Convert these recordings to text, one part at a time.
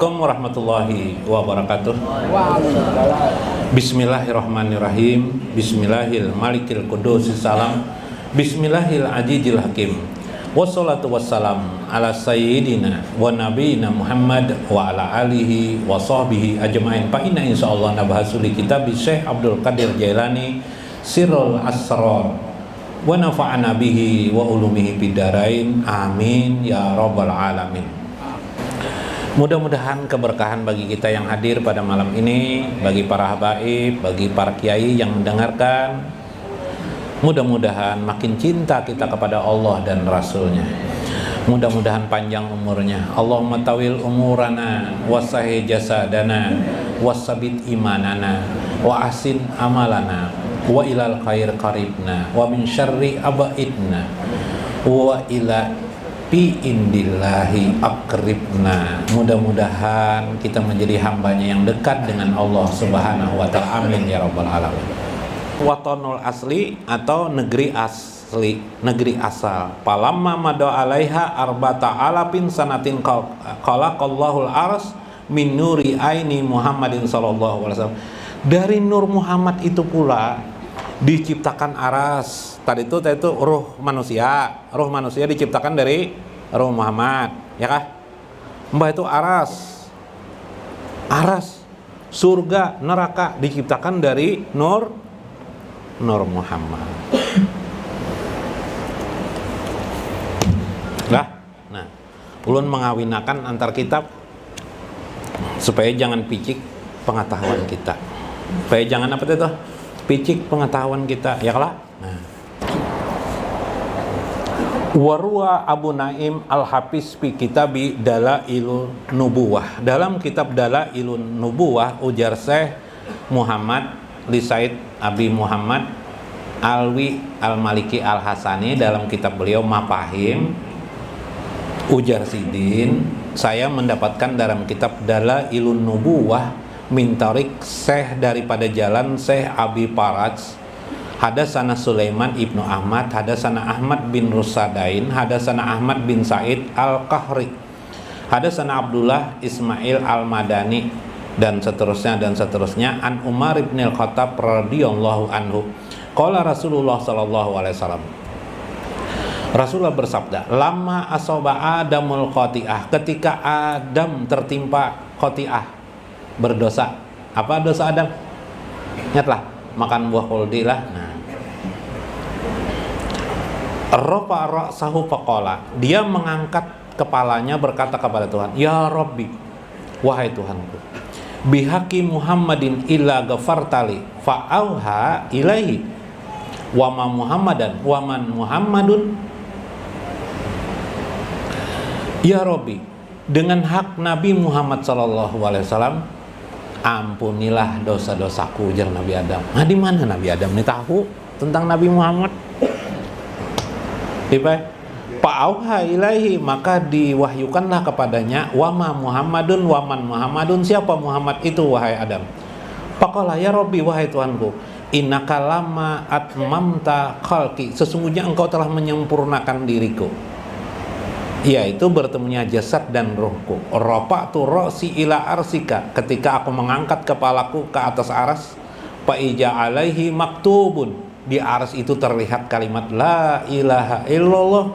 Assalamualaikum warahmatullahi wabarakatuh. Bismillahirrahmanirrahim. Bismillahil malikil qudusis salam. Bismillahil ajijil hakim. Wassalatu wassalam ala sayyidina wa nabiyina Muhammad wa ala alihi wa sahbihi ajma'in. Fa inna insyaallah nabahasu li kitab Syekh Abdul Qadir Jailani Sirrul Asrar wa nafa'ana bihi wa ulumihi bidarain. Amin ya rabbal alamin. Mudah-mudahan keberkahan bagi kita yang hadir pada malam ini, bagi para habaib, bagi para kiai yang mendengarkan. Mudah-mudahan makin cinta kita kepada Allah dan Rasulnya. Mudah-mudahan panjang umurnya. Allahumma tawil umurana wasahi jasadana wasabit imanana wa ahsin amalana wa ilal khair qaribna wa min syarri abaidna wa ila fi indillahi akribna. Mudah-mudahan kita menjadi hambanya yang dekat dengan Allah Subhanahu wa ta'ala. Amin ya rabbal alamin. Watonul asli atau negeri asli, negeri asal. Palamma madu alaiha arba'ata alafin sanatin khalaqallahul ars min nuri aini Muhammadin sallallahu alaihi wasallam. Dari nur Muhammad itu pula diciptakan aras. Tadi itu ruh manusia. Ruh manusia diciptakan dari ruh Muhammad, ya kah? Mbah itu aras. Aras, surga, neraka diciptakan dari nur Muhammad. Nah, ulun mengawinakan antar kitab supaya jangan picik pengetahuan kita. Supaya jangan apa itu? Picik pengetahuan kita, ya kalah? Nah. Warwa Abu Naim Al-Hafiz fi kitabi Dalailun Nubuwah. Dalam kitab Dalailun Nubuwah ujar Syekh Muhammad li Said Abi Muhammad Alwi Al-Maliki Al-Hasani dalam kitab beliau Mafahim, ujar Sidin, saya mendapatkan dalam kitab Dalailun Nubuwah min tarik Syekh daripada jalan Syekh Abi Faraj. Hadasana Sulaiman ibnu Ahmad, hadasana Ahmad bin Rusadain, hadasana Ahmad bin Said Al-Kahri, hadasana Abdullah Ismail Al-Madani, dan seterusnya an Umar ibn Al-Khattab radhiyallahu anhu. Qala Rasulullah sallallahu alaihi wasallam. Rasulullah bersabda, lama asoba Adamul khati'ah, ketika Adam tertimpa khati'ah, berdosa. Apa dosa Adam? Ingatlah, makan buah khuldi lah. Nah, rafa ra'sahu faqala, dia mengangkat kepalanya berkata kepada Tuhan, ya Rabbi, wahai Tuhanku, bihaqi Muhammadin illa ghafartali fa'auha ilaihi wa ma Muhammadan wa man Muhammadun. Ya Rabbi, dengan hak Nabi Muhammad sallallahu alaihi wasallam, ampunilah dosa-dosaku, ujar Nabi Adam. Nah, di mana Nabi Adam ini tahu tentang Nabi Muhammad? Fa'auha ilaihi, maka diwahyukanlah kepadanya, wama Muhammadun waman Muhammadun, siapa Muhammad itu wahai Adam. Faqala ya Rabbi, wahai Tuhanku, innaka lama atmamta khalqi, sesungguhnya engkau telah menyempurnakan diriku, yaitu bertemunya jasad dan ruhku. Rafa'tu ra'si ila arsika, ketika aku mengangkat kepalaku ke atas aras, fa ija alaihi maktubun, di aras itu terlihat kalimat la ilaha illallah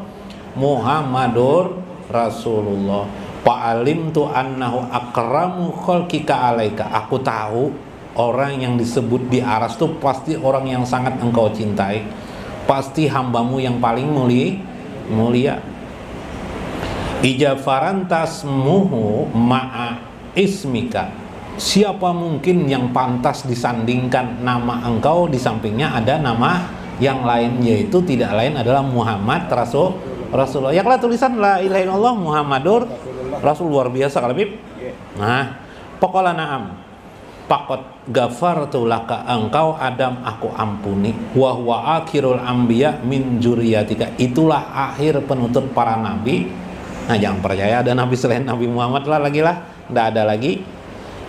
Muhammadur Rasulullah. Fa'alimtu annahu akramu khalqika alaika, aku tahu orang yang disebut di aras itu pasti orang yang sangat engkau cintai, pasti hambamu yang paling mulia. Ijafarantasmuhu ma'a ismika, siapa mungkin yang pantas disandingkan nama engkau di sampingnya ada nama yang lain, yaitu tidak lain adalah Muhammad Rasulullah. Ya kalau tulisan la ilaha illallah Muhammadur Rasul, luar biasa kalau Bib. Nah, pokoknya na'am, pakot gafartu laka, engkau Adam aku ampuni, wa huwa akhirul anbiya min zuriyatika, itulah akhir penutur para nabi. Nah, jangan percaya ada nabi selain Nabi Muhammad lah, tidak ada lagi.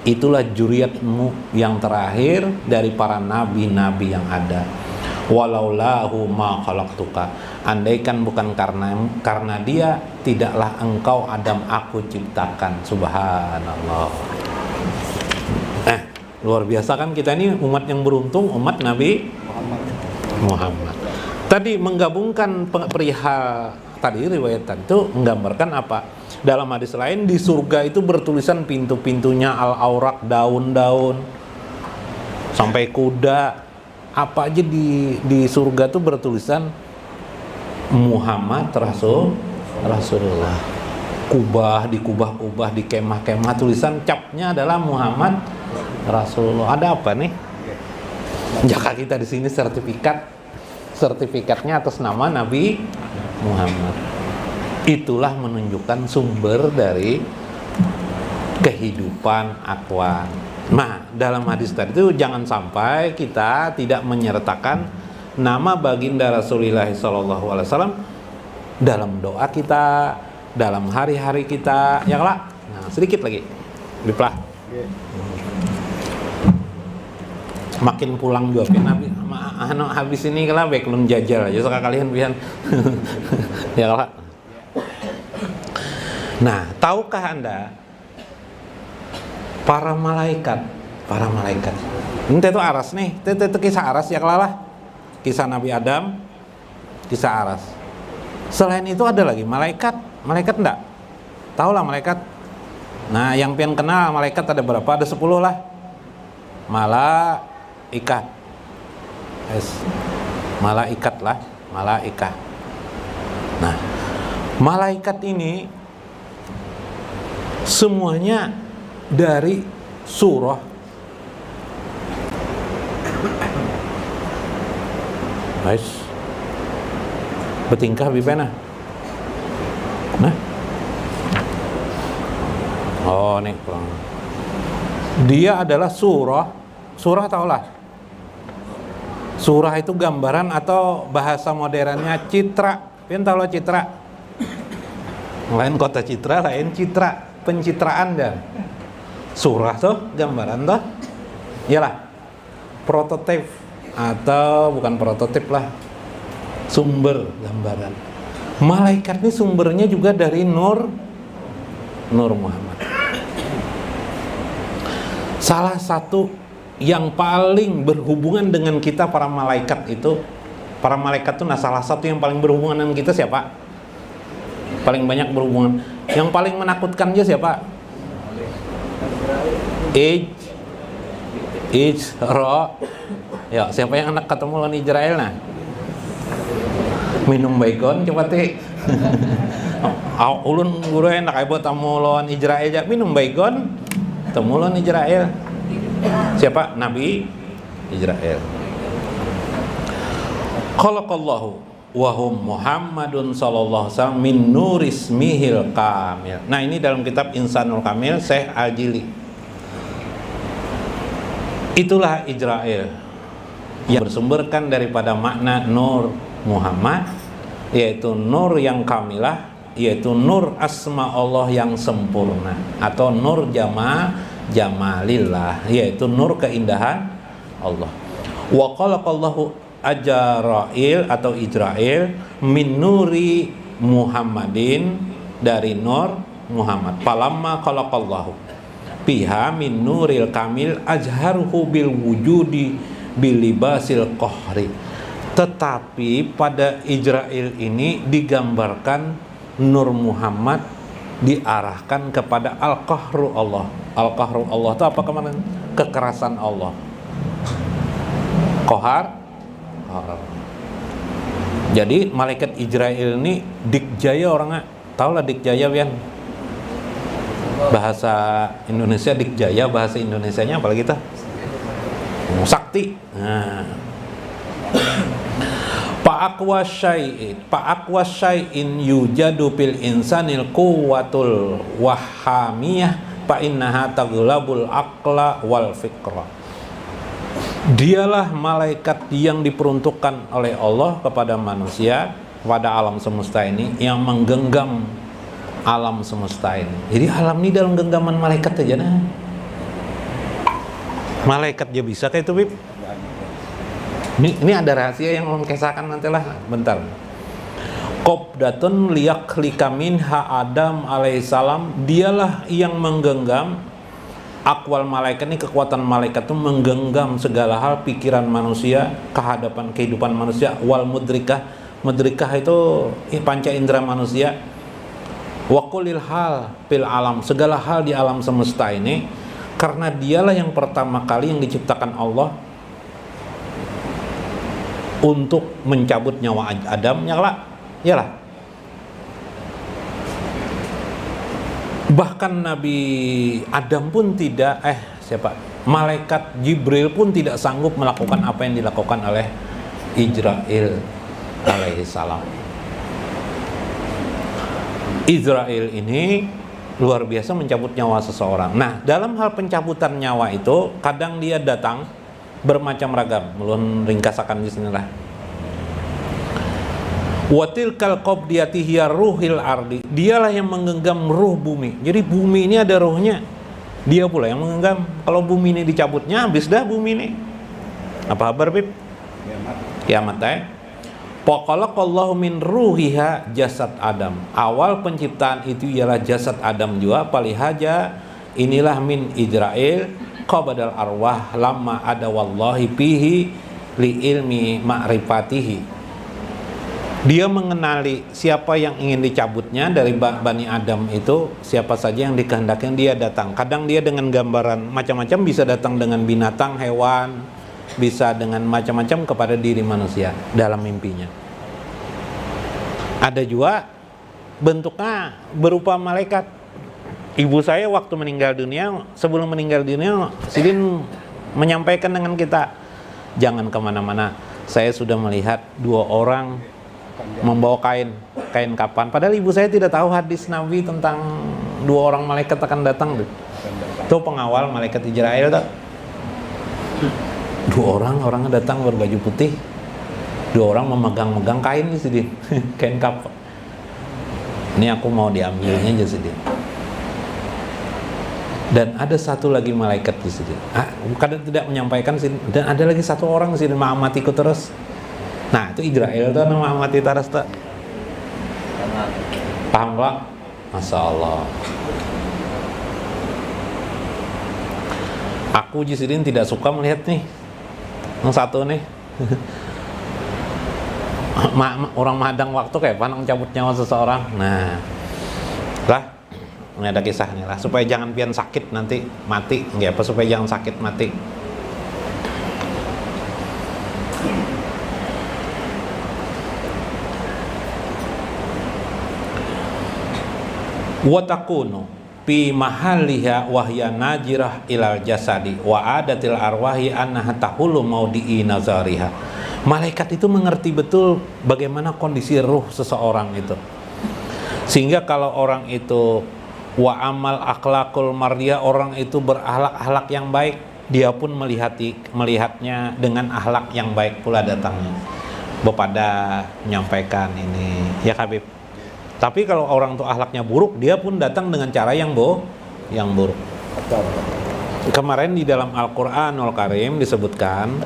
Itulah juriatmu yang terakhir dari para nabi-nabi yang ada. Walaulahu ma khalaqtuka, andaikan bukan karena dia, tidaklah engkau Adam aku ciptakan. Subhanallah. Luar biasa kan, kita ini umat yang beruntung, umat Nabi Muhammad. Tadi menggabungkan perihal tadi riwayat itu menggambarkan apa? Dalam hadis lain di surga itu bertulisan pintu-pintunya al-auraq, daun-daun sampai kuda, apa aja di surga itu bertulisan Muhammad Rasulullah. Kubah di kemah-kemah tulisan capnya adalah Muhammad Rasulullah. Ada apa nih? Jaka kita di sini sertifikatnya atas nama Nabi Muhammad. Itulah menunjukkan sumber dari kehidupan akwaan. Nah, dalam hadis tadi itu jangan sampai kita tidak menyertakan nama baginda Rasulullah SAW dalam doa kita, dalam hari-hari kita, ya lah. Nah, sedikit lagi, Biplah. Makin pulang juga Nabi habis ini kalau beklun jajal aja suka kalian pian. Ya lah. Nah, tahukah Anda para malaikat ini itu aras nih, itu kisah aras ya kelalah, kisah Nabi Adam, kisah aras. Selain itu ada lagi malaikat enggak? Tahu lah malaikat. Nah, yang pian kenal malaikat ada berapa? Ada 10 lah. Malaikat. Malaikat lah, malaikat. Nah, malaikat ini semuanya dari surah betingkah bibena. Nah, nih dia adalah surah taulah. Surah itu gambaran atau bahasa modernnya citra. Pian tahu citra? Lain kota citra, lain citra, pencitraan dan surah tuh gambaran tuh. Iyalah. Prototip atau bukan prototip lah. Sumber gambaran. Malaikat ini sumbernya juga dari Nur Muhammad. Salah satu yang paling berhubungan dengan kita para malaikat itu, salah satu yang paling berhubungan dengan kita siapa? Paling banyak berhubungan. Yang paling menakutkan aja siapa? Ijra. Ya, siapa yang anak ketemu lawan Israel nah? Minum baygon coba teh. Ulun guru enak aja buat tamu lawan Israel aja minum baygon. Temu lawan Israel. Siapa? Nabi Israel. Khalaqallahu wa hum Muhammadun sallallahu alaihi wasallam min nurismihil kamil. Nah, ini dalam kitab Insanul Kamil Syekh Al-Jili. Itulah Israel yang bersumberkan daripada makna Nur Muhammad, yaitu nur yang kamilah, yaitu nur asma Allah yang sempurna, atau nur jamalillah, yaitu nur keindahan Allah. Wa khalaqallahu ajrail atau Ijrail min nuri Muhammadin, dari nur Muhammad. Falamma khalaqallahu biha min nuril kamil azharuhu bil wujudi bil libasil qahri. Tetapi pada Ijrail ini digambarkan nur Muhammad diarahkan kepada al-qahru Allah. Al-qahru Allah itu apa kemarin? Kekerasan Allah. Qahar. Jadi malaikat Ijrail ini dikjaya orangnya. Tahu lah dikjaya kan? Bahasa Indonesia dikjaya, bahasa Indonesianya apalagi kita? Sakti. Nah. Pa'aqwa syai'in yujadu fil insanil quwwatul wahamiyah fa innaha taghlabul aqla wal fikra. Dialah malaikat yang diperuntukkan oleh Allah kepada manusia, kepada alam semesta ini, yang menggenggam alam semesta ini. Jadi alam ini dalam genggaman malaikat aja nah. Malaikat dia bisa kayak itu, Bib. Ini ada rahasia yang belum kisahkan nanti lah, bentar. Qabdatun liyaklika minha Adam alaihissalam, dialah yang menggenggam, akwal malaikat ini, kekuatan malaikat itu menggenggam segala hal pikiran manusia, kehadapan kehidupan manusia. Wal mudrikah, mudrikah itu panca indera manusia. Wa kulil hal fil alam, segala hal di alam semesta ini, karena dialah yang pertama kali yang diciptakan Allah untuk mencabut nyawa Adam, yalah. Bahkan Nabi Adam pun tidak, malaikat Jibril pun tidak sanggup melakukan apa yang dilakukan oleh Israil alaihissalam. Israil ini luar biasa mencabut nyawa seseorang. Nah, dalam hal pencabutan nyawa itu kadang dia datang bermacam ragam. Mulun ringkasakan di sinilah. Watilkal qabdiyati hiya ruhil ardi, dialah yang menggenggam ruh bumi. Jadi bumi ini ada ruhnya, dia pula yang menggenggam. Kalau bumi ini dicabutnya, habis dah bumi ini. Apa kabar, Bib? Kiamat. Faqalaqallahu min ruhiha jasad Adam. Awal penciptaan itu ialah jasad Adam juga. Palihaja inilah min Ijrail qabadal arwah lamma ada wallahi fihi li ilmi ma'rifatihi. Dia mengenali siapa yang ingin dicabutnya dari Bani Adam itu, siapa saja yang dikehendaki dia datang. Kadang dia dengan gambaran macam-macam, bisa datang dengan binatang, hewan, bisa dengan macam-macam kepada diri manusia dalam mimpinya. Ada juga bentuknya berupa malaikat. Ibu saya waktu meninggal dunia, sebelum meninggal dunia, Sidin menyampaikan dengan kita, jangan kemana-mana, saya sudah melihat 2 orang membawa kain kapan. Padahal ibu saya tidak tahu hadis Nabi tentang 2 orang malaikat akan datang. Itu pengawal malaikat Israil tuh. 2 orangnya datang berbaju putih. 2 orang memegang-megang kain di sini, kain kapan. Ini aku mau diambilnya aja sini. Dan ada satu lagi malaikat di sini. Kadang tidak menyampaikan sini. Dan ada lagi 1 orang sini mengamatiku terus. Nah, itu Israel tuh nama amati taras tuh. Paham Pak? Masya Allah. Aku Jisidin tidak suka melihat nih yang satu nih. Orang madang waktu kayak panang cabut nyawa seseorang. Nah, lah ini ada kisah nih lah, supaya jangan pian sakit nanti mati, nggak apa, supaya jangan sakit mati. Wa takunu fi mahalliha wa hiya najirah ilal jasadi wa adatil arwahi annaha tahulu maudi'i nazariha. Malaikat itu mengerti betul bagaimana kondisi ruh seseorang itu, sehingga kalau orang itu wa amal akhlakul mardia, orang itu berakhlak yang baik, dia pun melihatnya dengan akhlak yang baik pula datangnya. Bepada menyampaikan ini ya Habib. Tapi kalau orang itu akhlaknya buruk, dia pun datang dengan cara yang buruk. Kemarin di dalam Al-Qur'anul Karim disebutkan,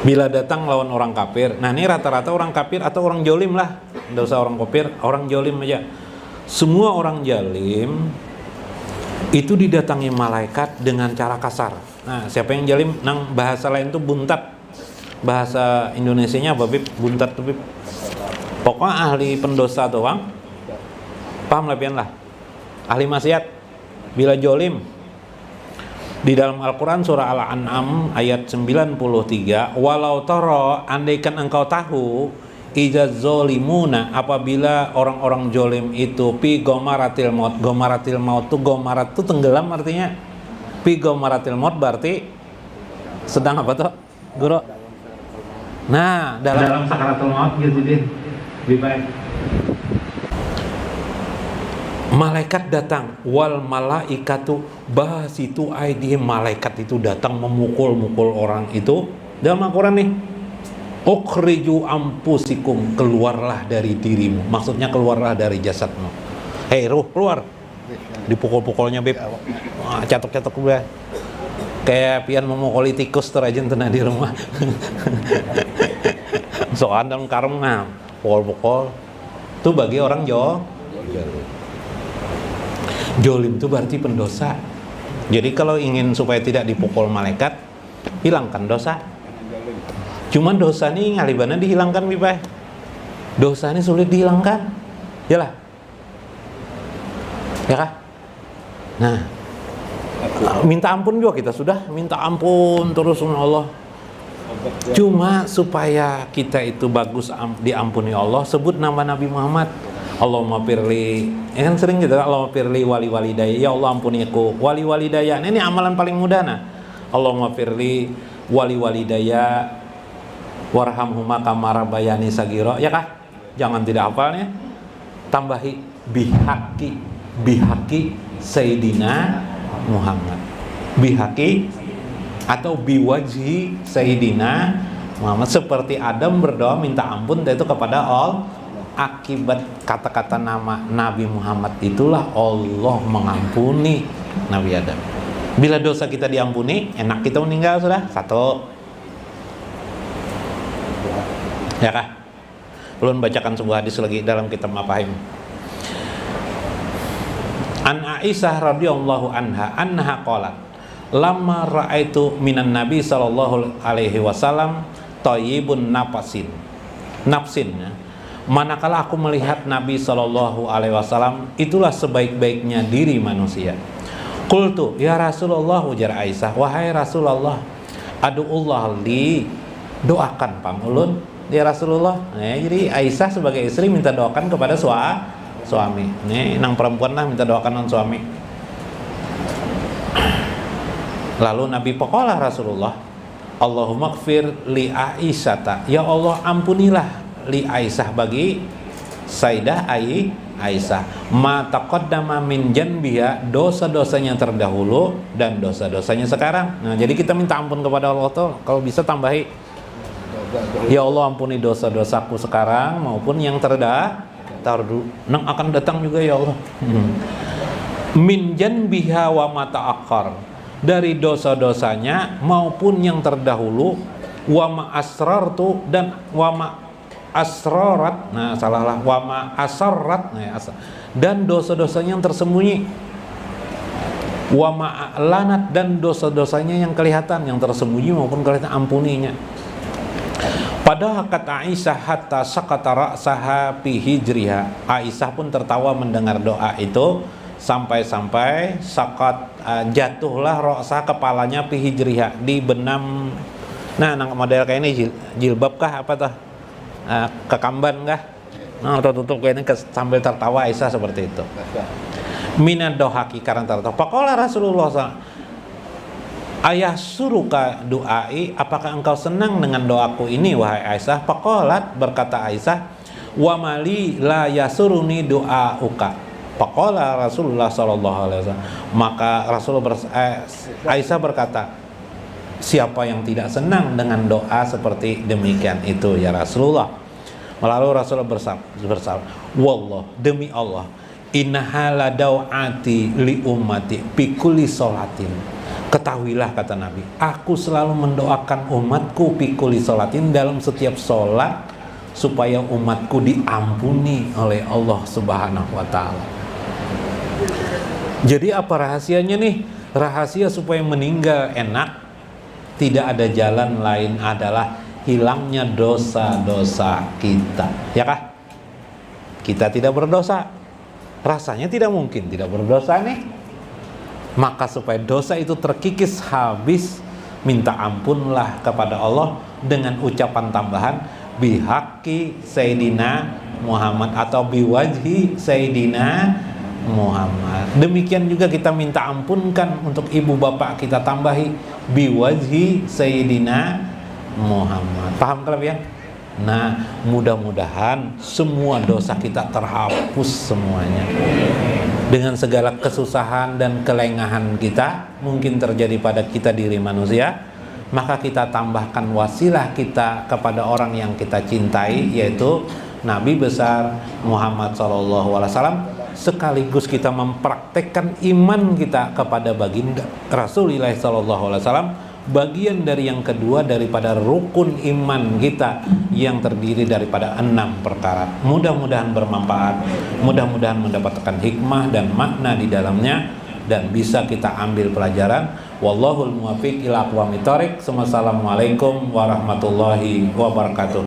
bila datang lawan orang kafir. Nah, ini rata-rata orang kafir atau orang jolim lah, tidak usah orang kafir, orang jolim aja. Semua orang jolim itu didatangi malaikat dengan cara kasar. Nah, siapa yang jolim? Nang bahasa lain itu buntat. Bahasa Indonesianya apa, Bib? Buntat tuh, Bib. Pokoknya ahli pendosa tuh, Bang. Paham lebihan lah. Ahli maksiat. Bila jolim. Di dalam Al-Quran surah Al-An'am ayat 93, walau taro, andaikan engkau tahu, ijaz zolimuna, apabila orang-orang jolim itu pi gomaratil maut. Gomaratil maut tuh, gomarat tuh tenggelam artinya. Pi gomaratil maut berarti sedang apa tuh, Guru? Nah, dalam sakaratul maut gitu deh. Lebih baik. Malaikat datang, wal malaikatu basitu aidihim, malaikat itu datang memukul-mukul orang itu. Dalam Al-Quran nih, ukhriju ampusikum, keluarlah dari dirimu, maksudnya keluarlah dari jasadmu. Hei ruh, keluar. Dipukul-pukulnya, Beb. Catok-catok gue. Kayak pian memukuli tikus terajin tenang di rumah. Soal dalam karung, nah pukul-pukul. Itu bagi orang jolim. Jolim itu berarti pendosa. Jadi kalau ingin supaya tidak dipukul malaikat, hilangkan dosa. Cuman dosa ini ngalibana dihilangkan bibay. Dosa ini sulit dihilangkan. Yalah. Ya kah? Nah, minta ampun juga kita sudah minta ampun terus sama Allah. Cuma supaya kita itu bagus diampuni Allah, sebut nama Nabi Muhammad. Allahumma firli, ya kan sering gitu, Allahumma firli wali walidayya, ya Allah ampuni aku wali walidayya. Ini amalan paling mudah nah. Allahumma firli wali walidayya warhamhuma kama rabbayani saghira, ya kah? Jangan tidak hafalnya. Tambahi bihaqi Sayyidina Muhammad. Bihaqi atau biwajhi Sayyidina Muhammad, seperti Adam berdoa minta ampun itu kepada Allah. Akibat kata-kata nama Nabi Muhammad itulah Allah mengampuni Nabi Adam. Bila dosa kita diampuni, enak kita meninggal sudah. Satu. Ya kah? Belum bacakan sebuah hadis lagi dalam kitab Mafahim. An Aisyah radhiyallahu anha qalat, lamma ra'aitu minan nabi sallallahu alaihi wasallam thayyibun nafsin ya. Manakala aku melihat Nabi sallallahu alaihi wasallam, itulah sebaik-baiknya diri manusia. Qultu ya Rasulullah, ujar Aisyah, wahai Rasulullah, adu'ullah li, doakan pangulun ya Rasulullah. Nah, jadi Aisyah sebagai istri minta doakan kepada suami. Nih nang perempuan lah minta doakan non suami. Lalu Nabi pokolah Rasulullah, Allahumma gfir li Aisyata, ya Allah ampunilah li Aisyah bagi Sayyidah Aisyah, ma taqaddama min janbiha, dosa-dosanya terdahulu dan dosa-dosanya sekarang. Nah, jadi kita minta ampun kepada Allah tuh, kalau bisa tambahi, ya Allah ampuni dosa-dosaku sekarang maupun yang terdahulu, nang akan datang juga ya Allah. Min janbiha wa ma ta'akhkhar, dari dosa-dosanya maupun yang terdahulu, wa ma asrartu dan wa ma asrarat, nah salahlah, wa ma asarrat, nah, dan dosa-dosanya yang tersembunyi, wa ma a'lanat, dan dosa-dosanya yang kelihatan, yang tersembunyi maupun kelihatan, ampuninya. Padahal kata Aisyah hatta sakata ra'saha fi hijriha, Aisyah pun tertawa mendengar doa itu sampai-sampai sakat, jatuhlah ra'sah, kepalanya fi hijriha, di benam. Nah, nang model kayak ini jilbab kah apa tuh? Kekamban kah? Nah, tutup kayak ini sambil tertawa Aisyah seperti itu. Minad dohaki, karena tertawa. Faqala Rasulullah SAW, ayah suruka du'ai, apakah engkau senang dengan doaku ini wahai Aisyah? Faqalat, berkata Aisyah, wa mali la yasuruni du'auka. Faqala Rasulullah SAW, maka Aisyah berkata, siapa yang tidak senang dengan doa seperti demikian itu ya Rasulullah. Lalu Rasulullah bersabda, wallah, demi Allah, innaha la daw'ati li ummati fi kulli sholatin. Ketahuilah, kata Nabi, aku selalu mendoakan umatku fi kulli sholatin, dalam setiap sholat, supaya umatku diampuni oleh Allah Subhanahu wa ta'ala. Jadi apa rahasianya nih? Rahasia supaya meninggal enak, tidak ada jalan lain adalah hilangnya dosa-dosa kita, ya kah? Kita tidak berdosa, rasanya tidak mungkin tidak berdosa nih. Maka supaya dosa itu terkikis habis, minta ampunlah kepada Allah dengan ucapan tambahan bihaqi Sayyidina Muhammad atau biwajhi Sayyidina Muhammad. Demikian juga kita minta ampunkan untuk ibu bapak, kita tambahi biwajhi Sayyidina Muhammad. Paham kalian? Nah, mudah-mudahan semua dosa kita terhapus semuanya. Dengan segala kesusahan dan kelengahan kita mungkin terjadi pada kita diri manusia, maka kita tambahkan wasilah kita kepada orang yang kita cintai, yaitu Nabi besar Muhammad SAW, sekaligus kita mempraktekkan iman kita kepada baginda Rasulullah SAW, bagian dari yang kedua daripada rukun iman kita yang terdiri daripada 6 perkara. Mudah-mudahan bermanfaat, mudah-mudahan mendapatkan hikmah dan makna di dalamnya dan bisa kita ambil pelajaran. Wallahul muwaffiq ila aqwamit thoriq. Wassalamualaikum warahmatullahi wabarakatuh.